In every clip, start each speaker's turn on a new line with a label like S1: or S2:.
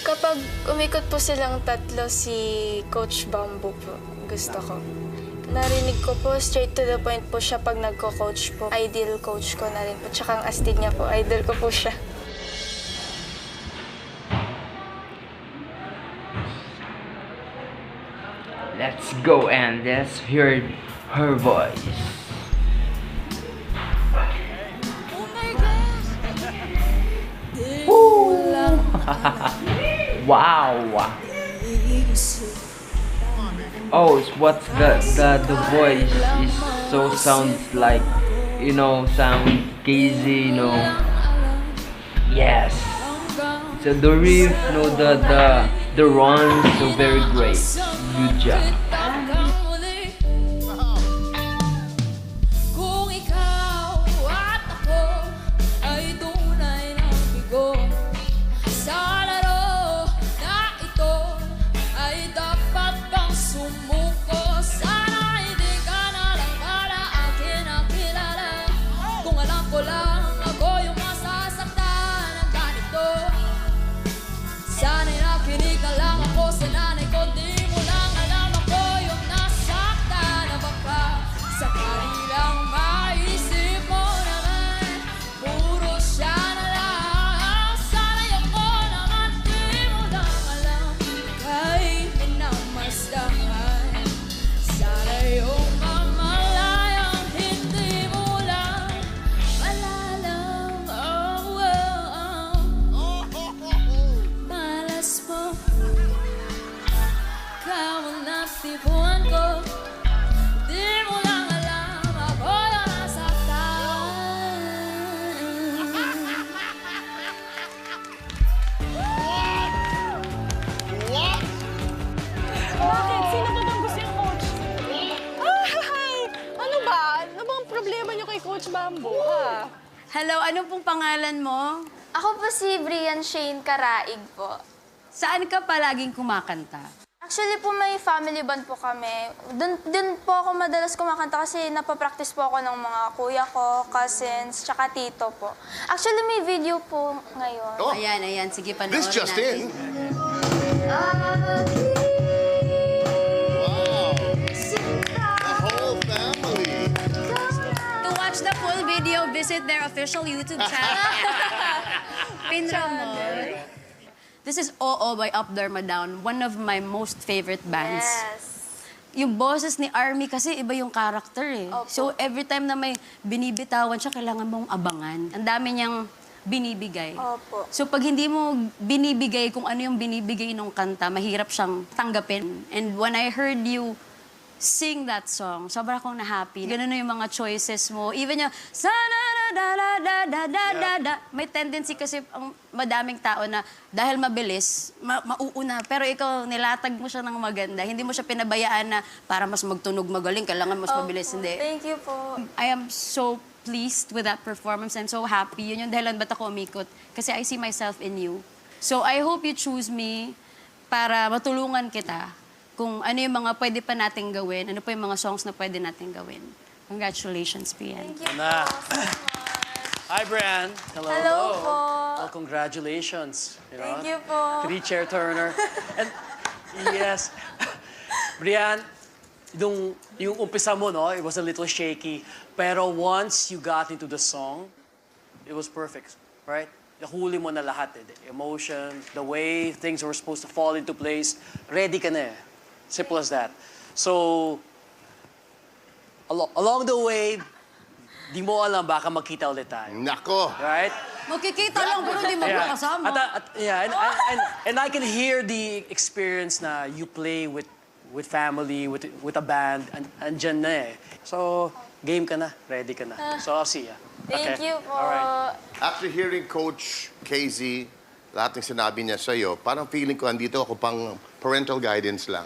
S1: Kapag umikot po silang tatlo, si Coach Bamboo po, gusto ko. Narinig ko po, straight to the point po siya pag nagko-coach po. Ideal coach ko na rin po. Tsaka ang astig niya po, idol ko po siya.
S2: Let's go and let's hear her voice. Wow. Oh, what's the voice is so sounds like, you know, sound crazy, you know. Yes. So the riff, you know, the runs, so very great. Good job.
S3: Kung ikaw at ako ay tunay na bigo sa laro na ito, ay dapat bang sumuko? Sana hindi ka na lang para akin nakilala. Kung alam ko lang ako yung masasaktan ng ganito, sana'y nakinig na lang ako sa nanay ko. Di mo lang alam ako yung nasaktan na baka sakali lang maisip mo naman puro siya na lang. Sana'y ako naman di mo lang alam kahit minamasdahan. Sana'y yung mamalayang hindi mo lang malalang. Malas mo kamo natipuan ko. Di mo lang alam ako yung nasaktan.
S4: Bakit? Sino ba bang gusto yung coach? Ay! Ano ba? Ano bang problema niyo kay Coach Bamboo, ha?
S5: Hello, ano pong pangalan mo?
S1: Ako po si Brian Shane Karaig po.
S5: Saan ka palaging kumakanta?
S1: Actually po may family band po kami. Doon po ako madalas kumakanta kasi napapractice po ako ng mga kuya ko, cousins, tsaka tito po. Actually may video po ngayon.
S6: Oh,
S5: Ayan, sige, panoorin
S6: this just
S5: natin.
S6: in. Wow. The whole family.
S5: To watch the full video, visit their official YouTube channel. Pinramon. This is Oo by Up Dharma Down, one of my most favorite bands.
S1: Yes.
S5: Yung boses ni Army kasi iba yung character eh.
S1: Opo.
S5: So every time na may binibitawan siya, kailangan mong abangan. Ang dami niyang binibigay.
S1: Opo.
S5: So pag hindi mo binibigay kung ano yung binibigay ng kanta, mahirap siyang tanggapin. And when I heard you sing that song, sobrang akong na-happy. Ganun na yung mga choices mo. Even yung sana da da da da da da da. May tendency kasi ang madaming tao na dahil mabilis, mauuna. Pero ikaw, nilatag mo siya ng maganda. Hindi mo siya pinabayaan na para mas magtunog magaling, kailangan mas mabilis. Hindi.
S1: Thank you po.
S5: I am so pleased with that performance. I'm so happy. Yun yung dahilan ba't ako umikot. Kasi I see myself in you. So I hope you choose me para matulungan kita kung ano yung mga pwede pa nating gawin, ano pa yung mga songs na pwede nating gawin. Congratulations, Brian.
S1: Thank you
S7: Na.
S1: po so much.
S7: Hi, Brian. Hello.
S1: Hello po.
S7: Well, congratulations. You know?
S1: Thank you po.
S7: Three-chair turner. And yes, Brian, yung umpisa mo, no, it was a little shaky. Pero once you got into the song, it was perfect, right? Nahuli mo na lahat eh. The emotion, the way things were supposed to fall into place. Ready ka na eh. Simple as that. So, along the way, di mo alam baka magkita ulit tayo.
S6: Nako.
S7: Right?
S5: Magkikita lang pero hindi magkakasama.
S7: And I can hear the experience na you play with family, with a band, andyan na eh. So, game ka na, ready ka na. So, I'll see ya.
S1: Thank you po.
S7: All right.
S6: After hearing Coach KZ, lahat ng sinabi niya sa'yo, parang feeling ko andito ako pang parental guidance lang.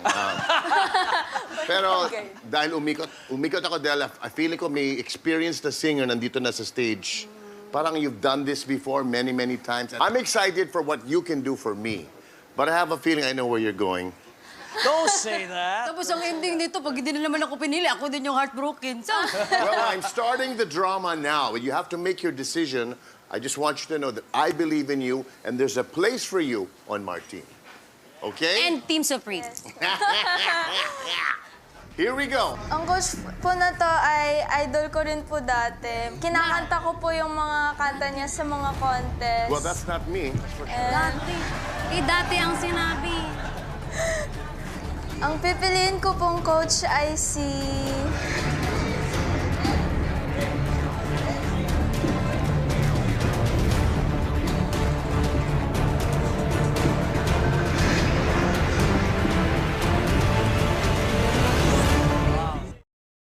S6: Pero dahil umikot ako dahil I feeling ko may experienced na singer nandito na sa stage. Parang you've done this before many, many times. I'm excited for what you can do for me. But I have a feeling I know where you're going.
S7: Don't say that.
S5: Tapos ang ending nito, pag hindi na naman ako pinili, ako din yung heartbroken. So,
S6: Well, I'm starting the drama now. You have to make your decision I just want you to know that I believe in you and there's a place for you on my team. Okay?
S5: And Team Supreme.
S6: Here we go.
S1: Ang coach po na to ay idol ko rin po dati. Kinakanta ko po yung mga kanta niya sa mga contest.
S6: Well, that's not me. That's for sure.
S5: Dati. Dati ang sinabi.
S1: Ang pipiliin ko pong coach ay si